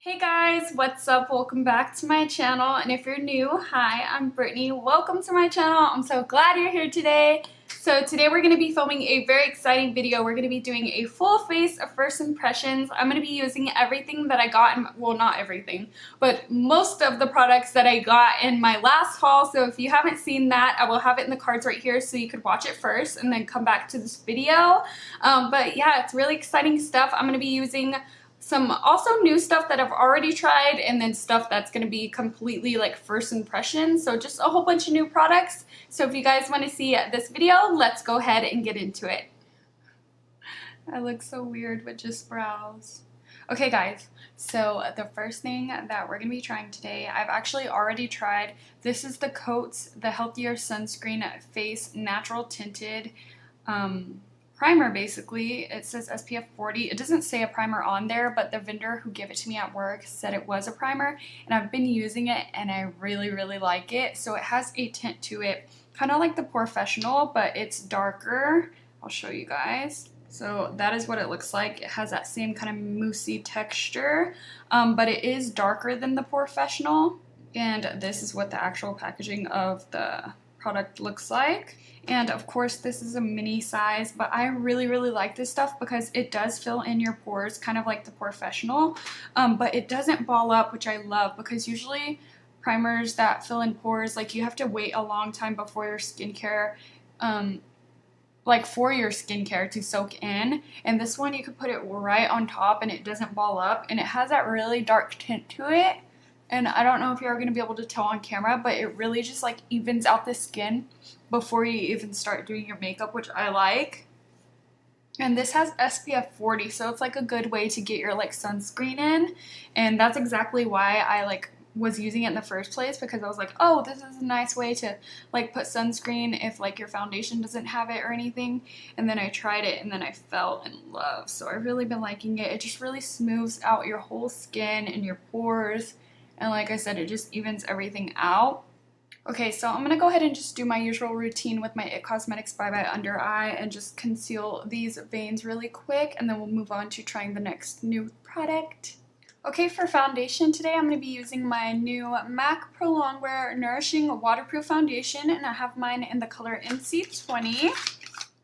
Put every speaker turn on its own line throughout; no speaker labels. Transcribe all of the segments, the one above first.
Hey guys, what's up? Welcome back to my channel, and if you're new, hi, I'm Brittany. Welcome to my channel. I'm so glad you're here today. So today we're going to be filming a very exciting video. We're going to be doing a full face of first impressions. I'm going to be using everything that I got in, well, not everything, but most of the products that I got in my last haul. So if you haven't seen that, I will have it in the cards right here so you could watch it first and then come back to this video. But yeah, it's really exciting stuff. I'm going to be using some also new stuff that I've already tried, and then stuff that's going to be completely like first impression. So just a whole bunch of new products. So if you guys want to see this video, let's go ahead and get into it. I look so weird with just brows. Okay guys, so the first thing that we're going to be trying today, I've actually already tried. This is the Cotz, the Healthier Sunscreen Face Natural Tinted primer. Basically it says SPF 40. It doesn't say a primer on there, but the vendor who gave it to me at work said it was a primer, and I've been using it and I really like it. So it has a tint to it, kind of like the Professional, but it's darker. I'll show you guys. So that is what it looks like. It has that same kind of moussey texture, but it is darker than the Professional, and this is what the actual packaging of the product looks like. And of course this is a mini size, but I really like this stuff because it does fill in your pores, kind of like the Professional, but it doesn't ball up, which I love, because usually primers that fill in pores, like, you have to wait a long time before your skincare, like for your skincare to soak in, and this one you could put it right on top and it doesn't ball up, and it has that really dark tint to it. And I don't know if you're going to be able to tell on camera, but it really just like evens out the skin before you even start doing your makeup, which I like. And this has SPF 40, so it's like a good way to get your like sunscreen in. And that's exactly why I like was using it in the first place, because I was like, oh, this is a nice way to like put sunscreen if like your foundation doesn't have it or anything. And then I tried it and then I fell in love. So I've really been liking it. It just really smooths out your whole skin and your pores. And like I said, it just evens everything out. Okay, so I'm going to go ahead and just do my usual routine with my It Cosmetics Bye Bye Under Eye and just conceal these veins really quick, and then we'll move on to trying the next new product. Okay, for foundation today, I'm going to be using my new MAC Pro Longwear Nourishing Waterproof Foundation, and I have mine in the color NC20.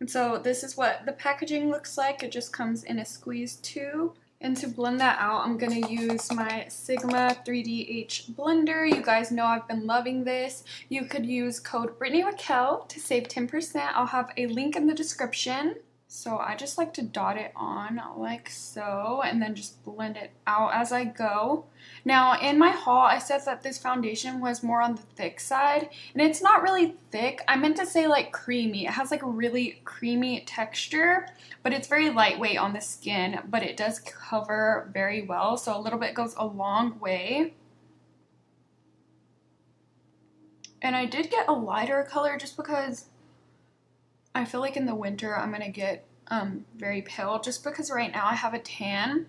And so this is what the packaging looks like. It just comes in a squeeze tube. And to blend that out, I'm going to use my Sigma 3DH blender. You guys know I've been loving this. You could use code BritanyRaquell to save 10%. I'll have a link in the description. So I just like to dot it on like so, and then just blend it out as I go. Now in my haul, I said that this foundation was more on the thick side, and it's not really thick. I meant to say like creamy. It has like a really creamy texture, but it's very lightweight on the skin, but it does cover very well. So a little bit goes a long way. And I did get a lighter color just because I feel like in the winter I'm going to get very pale, just because right now I have a tan.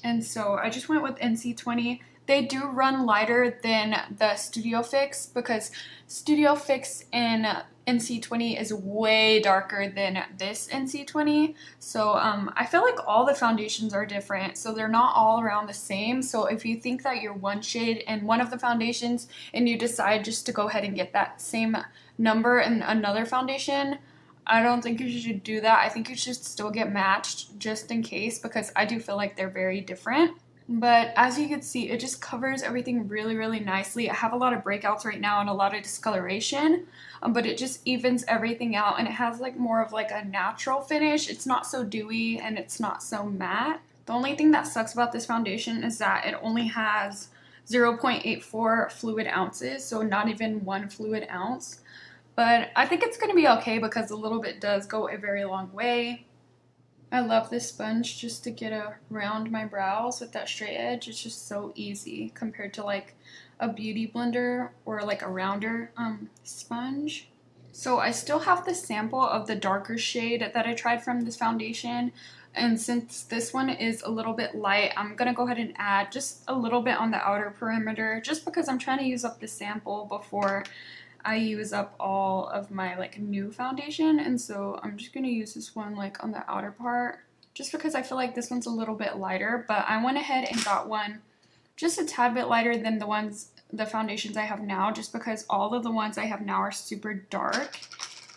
And so I just went with NC20. They do run lighter than the Studio Fix, because Studio Fix in NC20 is way darker than this NC20. So I feel like all the foundations are different, so they're not all around the same. So if you think that you're one shade in one of the foundations and you decide just to go ahead and get that same number in another foundation, I don't think you should do that. I think you should still get matched just in case, because I do feel like they're very different. But as you can see, it just covers everything really nicely. I have a lot of breakouts right now and a lot of discoloration, but it just evens everything out, and it has like more of like a natural finish. It's not so dewy and it's not so matte. The only thing that sucks about this foundation is that it only has 0.84 fluid ounces, so not even 1 fluid ounce. But I think it's going to be okay, because a little bit does go a very long way. I love this sponge just to get around my brows with that straight edge. It's just so easy compared to like a beauty blender or like a rounder sponge. So I still have the sample of the darker shade that I tried from this foundation. And since this one is a little bit light, I'm going to go ahead and add just a little bit on the outer perimeter, just because I'm trying to use up the sample before I use up all of my like new foundation. And so I'm just going to use this one like on the outer part just because I feel like this one's a little bit lighter, but I went ahead and got one just a tad bit lighter than the foundations I have now, just because all of the ones I have now are super dark.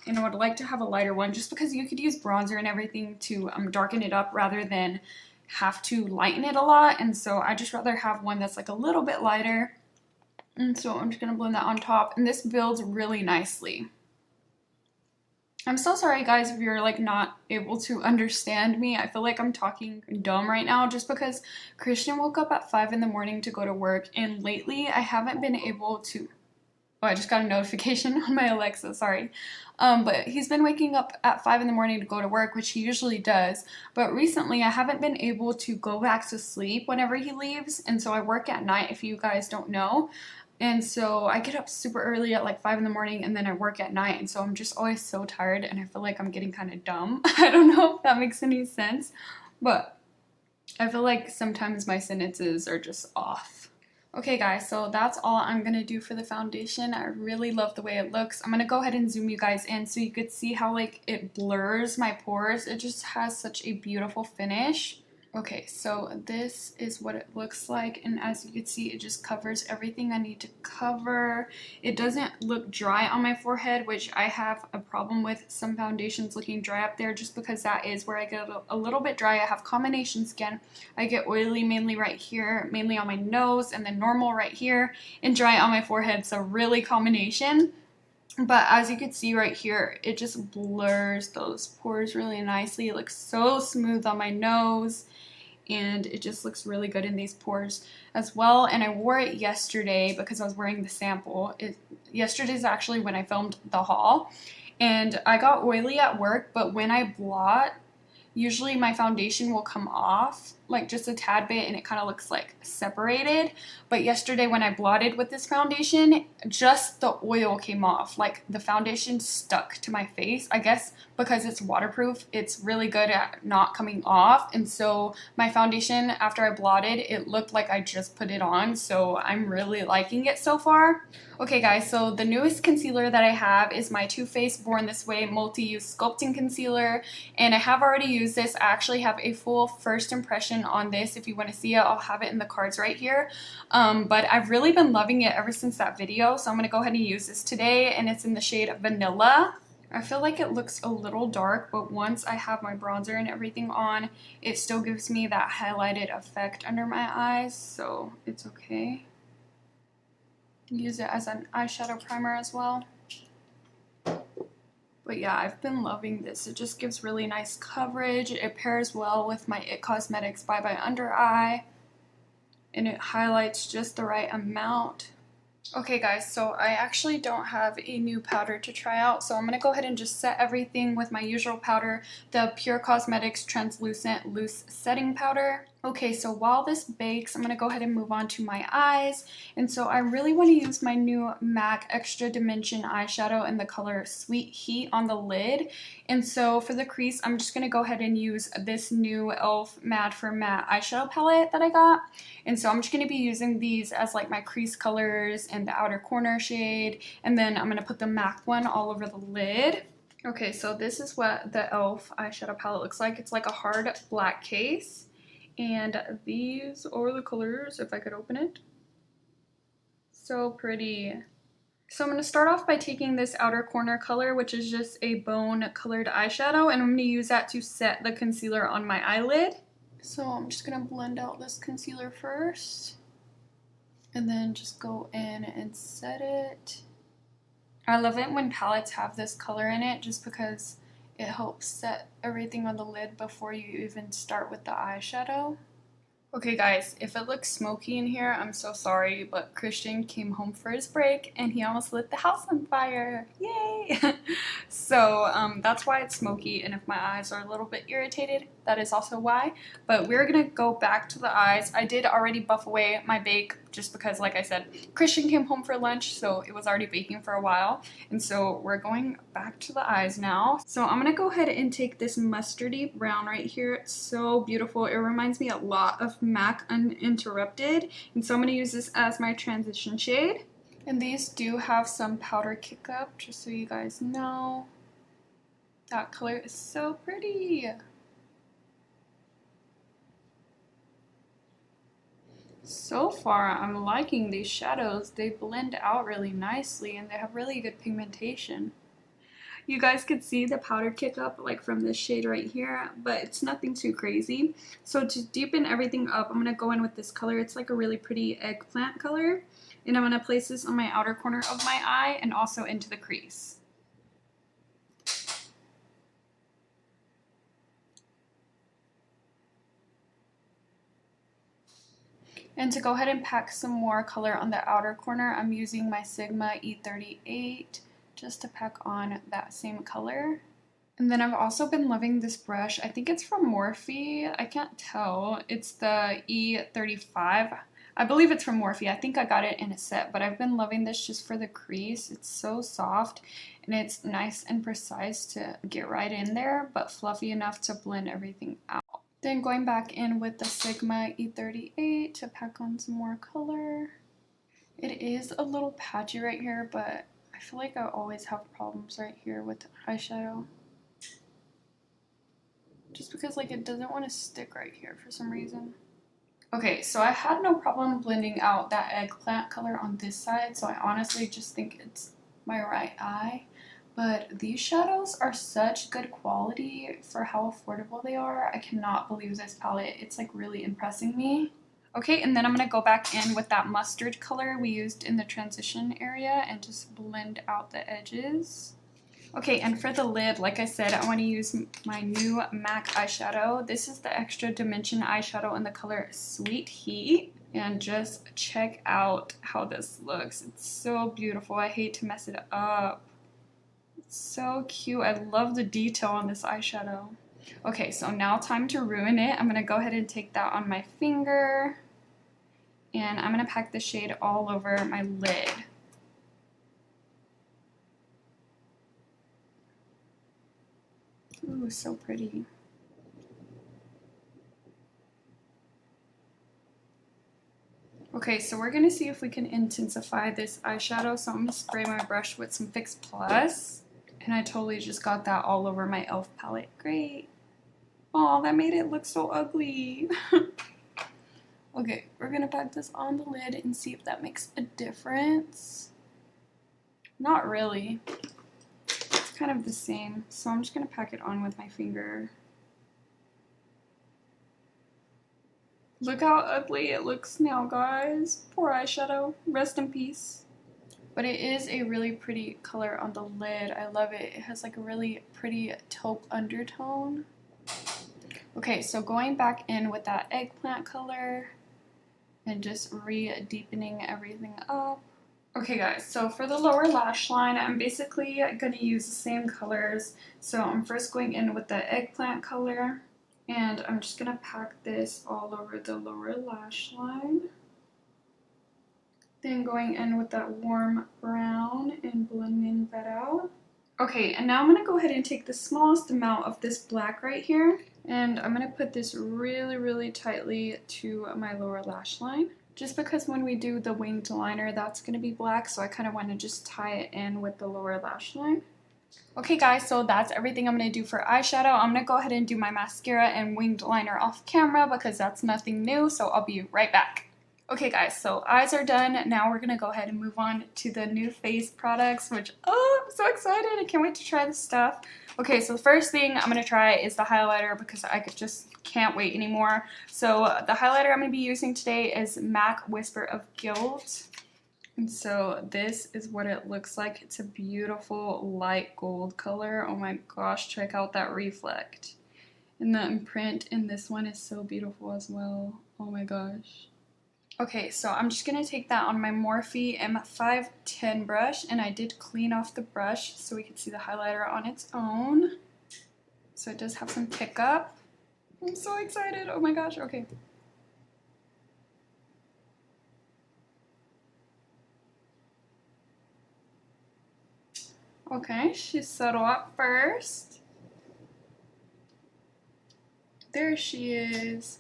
And I would like to have a lighter one just because you could use bronzer and everything to darken it up rather than have to lighten it a lot. And so I just rather have one that's like a little bit lighter. And so I'm just going to blend that on top. And this builds really nicely. I'm so sorry guys if you're like not able to understand me. I feel like I'm talking dumb right now just because Christian woke up at 5 in the morning to go to work, and lately I haven't been able to... Oh, I just got a notification on my Alexa, sorry. But he's been waking up at 5 in the morning to go to work, which he usually does. But recently I haven't been able to go back to sleep whenever he leaves, and so I work at night if you guys don't know. And so I get up super early at like 5 in the morning, and then I work at night. And so I'm just always so tired, and I feel like I'm getting kind of dumb. I don't know if that makes any sense, but I feel like sometimes my sentences are just off. Okay guys, so that's all I'm going to do for the foundation. I really love the way it looks. I'm going to go ahead and zoom you guys in so you could see how like it blurs my pores. It just has such a beautiful finish. Okay, so this is what it looks like, and as you can see, it just covers everything I need to cover. It doesn't look dry on my forehead, which I have a problem with some foundations looking dry up there, just because that is where I get a little bit dry. I have combination skin. I get oily mainly right here, mainly on my nose, and then normal right here, and dry on my forehead, so really combination. But as you can see right here, it just blurs those pores really nicely. It looks so smooth on my nose, and it just looks really good in these pores as well. And I wore it yesterday because I was wearing the sample. Yesterday is actually when I filmed the haul, and I got oily at work, but when I blot, usually my foundation will come off like just a tad bit, and it kind of looks like separated. But yesterday when I blotted with this foundation, just the oil came off. Like the foundation stuck to my face. I guess because it's waterproof, it's really good at not coming off. And so my foundation, after I blotted, it looked like I just put it on. So I'm really liking it so far. Okay guys, so the newest concealer that I have is my Too Faced Born This Way Multi-Use Sculpting Concealer, and I have already used this. I actually have a full first impression on this. If you want to see it, I'll have it in the cards right here. But I've really been loving it ever since that video, so I'm going to go ahead and use this today, and it's in the shade Vanilla. I feel like it looks a little dark, but once I have my bronzer and everything on, it still gives me that highlighted effect under my eyes, so it's okay. Use it as an eyeshadow primer as well. But yeah, I've been loving this. It just gives really nice coverage. It pairs well with my It Cosmetics Bye Bye Under Eye, and it highlights just the right amount. Okay guys, so I actually don't have a new powder to try out, so I'm going to go ahead and just set everything with my usual powder, the Pur Cosmetics Translucent Loose Setting Powder. Okay, so while this bakes, I'm going to go ahead and move on to my eyes. And so I really want to use my new MAC Extra Dimension eyeshadow in the color Sweet Heat on the lid. And so for the crease, I'm just going to go ahead and use this new e.l.f. Matte for Matte eyeshadow palette that I got. And so I'm just going to be using these as like my crease colors and the outer corner shade. And then I'm going to put the MAC one all over the lid. Okay, so this is what the e.l.f. eyeshadow palette looks like. It's like a hard black case. And these are the colors, if I could open it. So pretty. So I'm going to start off by taking this outer corner color, which is just a bone colored eyeshadow, and I'm going to use that to set the concealer on my eyelid. So I'm just going to blend out this concealer first, and then just go in and set it. I love it when palettes have this color in it just because it helps set everything on the lid before you even start with the eyeshadow. Okay guys, if it looks smoky in here, I'm so sorry, but Christian came home for his break and he almost lit the house on fire. Yay! So that's why it's smoky, and if my eyes are a little bit irritated, that is also why. But we're gonna go back to the eyes. I did already buff away my bake just because, like I said, Christian came home for lunch, so it was already baking for a while. And so we're going back to the eyes now. So I'm gonna go ahead and take this mustardy brown right here. It's so beautiful. It reminds me a lot of MAC Uninterrupted. And so I'm gonna use this as my transition shade. And these do have some powder kick up, just so you guys know. That color is so pretty. So far, I'm liking these shadows. They blend out really nicely and they have really good pigmentation. You guys could see the powder kick up like from this shade right here, but it's nothing too crazy. So to deepen everything up, I'm going to go in with this color. It's like a really pretty eggplant color. And I'm going to place this on my outer corner of my eye and also into the crease. And to go ahead and pack some more color on the outer corner, I'm using my Sigma E38 just to pack on that same color. And then I've also been loving this brush. I think it's from Morphe. I can't tell. It's the E35. I believe it's from Morphe. I think I got it in a set, but I've been loving this just for the crease. It's so soft and it's nice and precise to get right in there, but fluffy enough to blend everything out. Then going back in with the Sigma E38 to pack on some more color. It is a little patchy right here, but I feel like I always have problems right here with eyeshadow. Just because like it doesn't want to stick right here for some reason. Okay, so I had no problem blending out that eggplant color on this side, so I honestly just think it's my right eye. But these shadows are such good quality for how affordable they are. I cannot believe this palette. It's like really impressing me. Okay, and then I'm going to go back in with that mustard color we used in the transition area and just blend out the edges. Okay, and for the lid, like I said, I want to use my new MAC eyeshadow. This is the Extra Dimension eyeshadow in the color Sweet Heat. And just check out how this looks. It's so beautiful. I hate to mess it up. It's so cute. I love the detail on this eyeshadow. Okay, so now time to ruin it. I'm going to go ahead and take that on my finger. And I'm going to pack the shade all over my lid. Ooh, so pretty. Okay, so we're going to see if we can intensify this eyeshadow. So I'm going to spray my brush with some Fix Plus. And I totally just got that all over my e.l.f. palette. Great. Oh, that made it look so ugly. Okay, we're going to pack this on the lid and see if that makes a difference. Not really. It's kind of the same. So I'm just going to pack it on with my finger. Look how ugly it looks now, guys. Poor eyeshadow. Rest in peace. But it is a really pretty color on the lid. I love it. It has like a really pretty taupe undertone. Okay, so going back in with that eggplant color and just re-deepening everything up. Okay guys, so for the lower lash line, I'm basically going to use the same colors. So I'm first going in with the eggplant color. And I'm just going to pack this all over the lower lash line. Then going in with that warm brown and blending that out. Okay, and now I'm going to go ahead and take the smallest amount of this black right here. And I'm going to put this really, really tightly to my lower lash line. Just because when we do the winged liner, that's going to be black. So I kind of want to just tie it in with the lower lash line. Okay guys, so that's everything I'm going to do for eyeshadow. I'm going to go ahead and do my mascara and winged liner off camera because that's nothing new. So I'll be right back. Okay guys, so eyes are done. Now we're going to go ahead and move on to the new face products, which, oh, I'm so excited. I can't wait to try this stuff. Okay, so the first thing I'm going to try is the highlighter because I just can't wait anymore. So the highlighter I'm going to be using today is MAC Whisper of Guilt. And so this is what it looks like. It's a beautiful light gold color. Oh my gosh, check out that reflect. And the imprint in this one is so beautiful as well. Oh my gosh. Okay, so I'm just going to take that on my Morphe M510 brush, and I did clean off the brush so we could see the highlighter on its own. So it does have some pickup. I'm so excited. Oh my gosh, okay. Okay, she's subtle at first. There she is.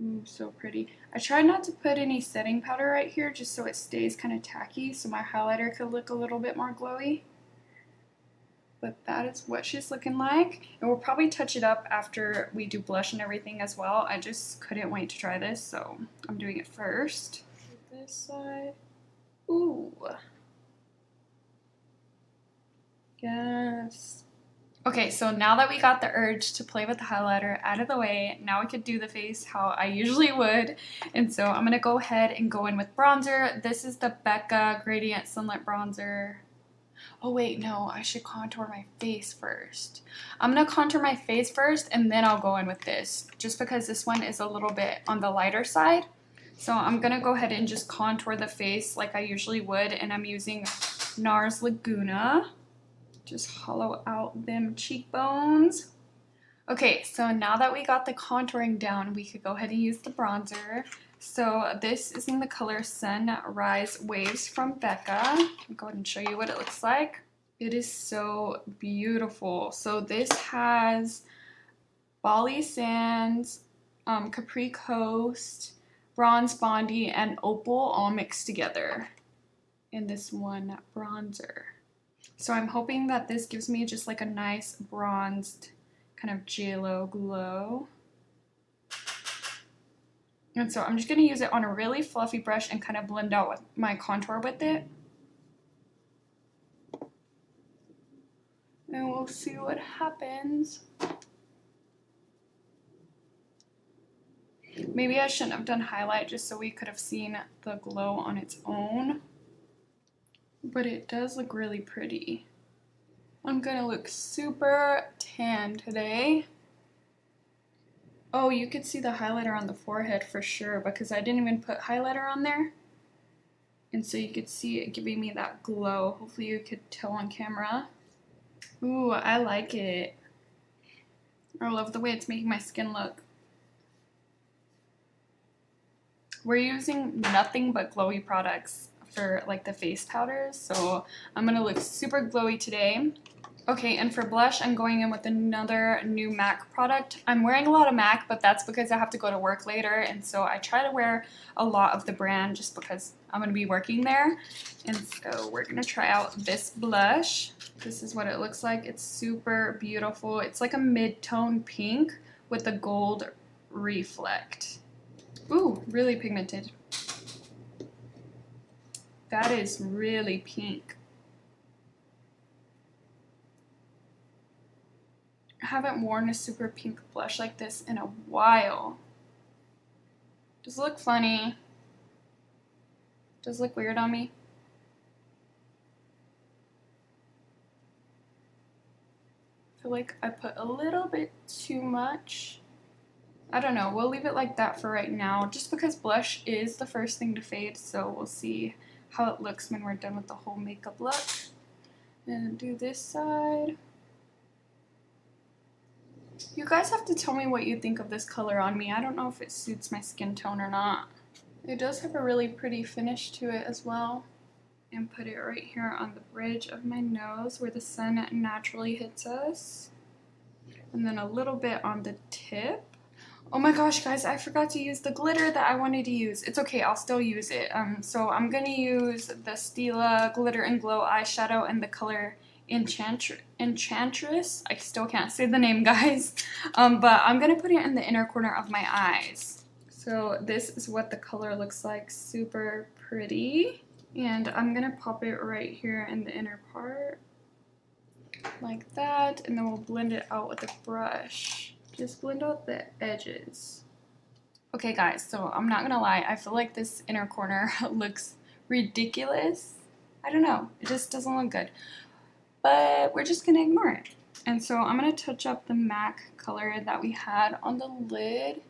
Ooh, so pretty. I tried not to put any setting powder right here just so it stays kind of tacky so my highlighter could look a little bit more glowy. But that is what she's looking like. And we'll probably touch it up after we do blush and everything as well. I just couldn't wait to try this, so I'm doing it first. This side. Ooh. Yes. Okay, so now that we got the urge to play with the highlighter out of the way, now we could do the face how I usually would. And so I'm going to go ahead and go in with bronzer. This is the Becca Gradient Sunlit Bronzer. Oh wait, no, I should contour my face first. I'm going to contour my face first and then I'll go in with this, just because this one is a little bit on the lighter side. So I'm going to go ahead and just contour the face like I usually would, and I'm using NARS Laguna. Just hollow out them cheekbones. Okay, so now that we got the contouring down, we could go ahead and use the bronzer. So this is in the color Sunrise Waves from Becca. I'll go ahead and show you what it looks like. It is so beautiful. So this has Bali Sands, Capri Coast, Bronze Bondi, and Opal all mixed together in this one bronzer. So I'm hoping that this gives me just like a nice bronzed kind of JLo glow. And so I'm just going to use it on a really fluffy brush and kind of blend out with my contour with it. And we'll see what happens. Maybe I shouldn't have done highlight just so we could have seen the glow on its own. But it does look really pretty. I'm gonna look super tan today. Oh, you could see the highlighter on the forehead for sure because I didn't even put highlighter on there. And so you could see it giving me that glow. Hopefully you could tell on camera. Ooh, I like it. I love the way it's making my skin look. We're using nothing but glowy products for like the face powders, so I'm gonna look super glowy today. Okay, and for blush, I'm going in with another new MAC product. I'm wearing a lot of MAC, but that's because I have to go to work later, and so I try to wear a lot of the brand just because I'm gonna be working there. And so we're gonna try out this blush. This is what it looks like. It's super beautiful. It's like a mid-tone pink with a gold reflect. Ooh, really pigmented. That is really pink. I haven't worn a super pink blush like this in a while. Does it look funny? Does it look weird on me? I feel like I put a little bit too much. I don't know, we'll leave it like that for right now, just because blush is the first thing to fade, so we'll see how it looks when we're done with the whole makeup look. And do this side. You guys have to tell me what you think of this color on me. I don't know if it suits my skin tone or not. It does have a really pretty finish to it as well. And put it right here on the bridge of my nose where the sun naturally hits us. And then a little bit on the tip. Oh my gosh, guys, I forgot to use the glitter that I wanted to use. It's okay, I'll still use it. So I'm going to use the Stila Glitter and Glow eyeshadow in the color Enchantress. I still can't say the name, guys. But I'm going to put it in the inner corner of my eyes. So this is what the color looks like. Super pretty. And I'm going to pop it right here in the inner part. Like that. And then we'll blend it out with a brush. Just blend out the edges. Okay guys, so I'm not gonna lie, I feel like this inner corner looks ridiculous. I don't know, it just doesn't look good. But we're just gonna ignore it. And so I'm gonna touch up the MAC color that we had on the lid.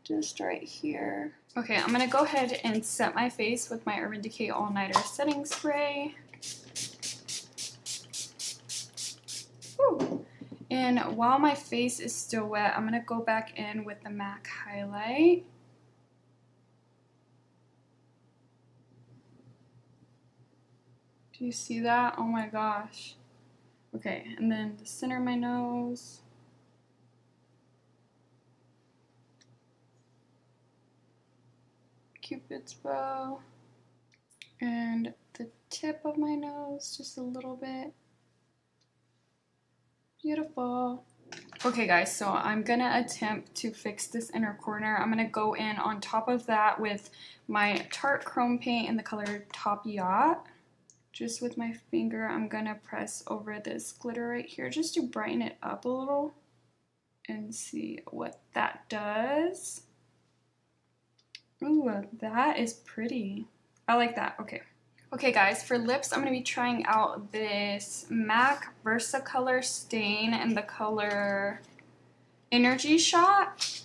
Just right here. Okay, I'm gonna go ahead and set my face with my Urban Decay All Nighter setting spray. Woo. And while my face is still wet, I'm going to go back in with the MAC highlight. Do you see that? Oh my gosh. Okay, and then the center of my nose. Cupid's bow. And the tip of my nose, just a little bit. Beautiful. Okay guys, so I'm gonna attempt to fix this inner corner. I'm gonna go in on top of that with my Tarte Chrome paint in the color Top Yacht. Just with my finger, I'm gonna press over this glitter right here just to brighten it up a little and see what that does. Ooh, that is pretty. I like that. Okay. Okay guys, for lips, I'm going to be trying out this MAC Versacolor stain in the color Energy Shot,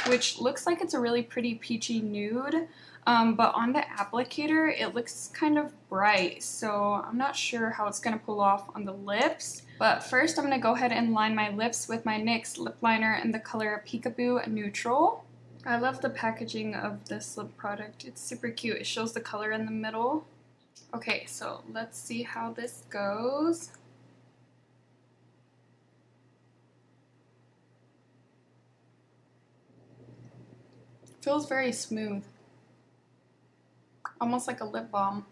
which looks like it's a really pretty peachy nude, but on the applicator, it looks kind of bright, so I'm not sure how it's going to pull off on the lips. But first, I'm going to go ahead and line my lips with my NYX lip liner in the color Peekaboo Neutral. I love the packaging of this lip product. It's super cute. It shows the color in the middle. Okay, so let's see how this goes. Feels very smooth. Almost like a lip balm.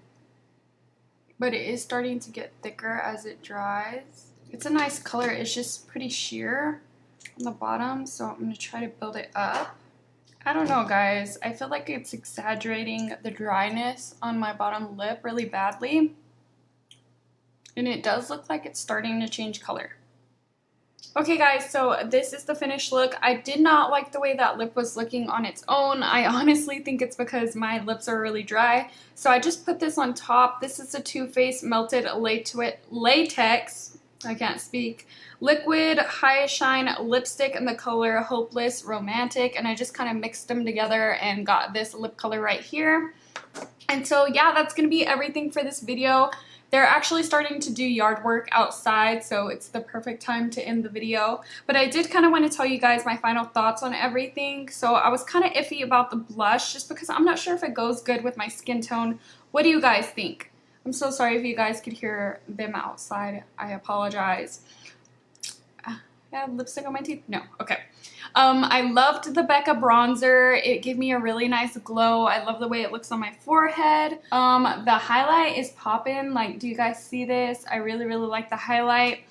But it is starting to get thicker as it dries. It's a nice color. It's just pretty sheer on the bottom, so I'm going to try to build it up. I don't know guys, I feel like it's exaggerating the dryness on my bottom lip really badly. And it does look like it's starting to change color. Okay guys, so this is the finished look. I did not like the way that lip was looking on its own. I honestly think it's because my lips are really dry. So I just put this on top. This is a Too Faced Melted Latex, I can't speak, liquid high shine lipstick in the color Hopeless Romantic, and I just kind of mixed them together and got this lip color right here. And so yeah, that's gonna be everything for this video. They're actually starting to do yard work outside, so it's the perfect time to end the video. But I did kind of want to tell you guys my final thoughts on everything. So I was kind of iffy about the blush just because I'm not sure if it goes good with my skin tone. What do you guys think? I'm so sorry if you guys could hear them outside. I apologize. I have lipstick on my teeth? No. Okay. I loved the Becca bronzer. It gave me a really nice glow. I love the way it looks on my forehead. The highlight is popping. Like, do you guys see this? I really, really like the highlight.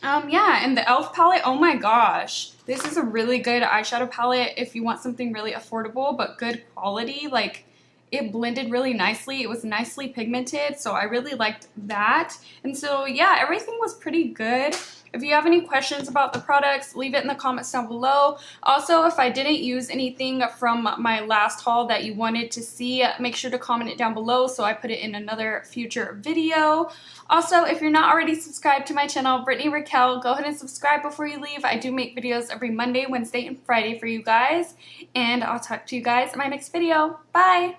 Yeah, and the e.l.f. palette, oh my gosh. This is a really good eyeshadow palette if you want something really affordable but good quality. Like, it blended really nicely. It was nicely pigmented, so I really liked that. And so, yeah, everything was pretty good. If you have any questions about the products, leave it in the comments down below. Also, if I didn't use anything from my last haul that you wanted to see, make sure to comment it down below so I put it in another future video. Also, if you're not already subscribed to my channel, BritanyRaquell, go ahead and subscribe before you leave. I do make videos every Monday, Wednesday, and Friday for you guys. And I'll talk to you guys in my next video. Bye!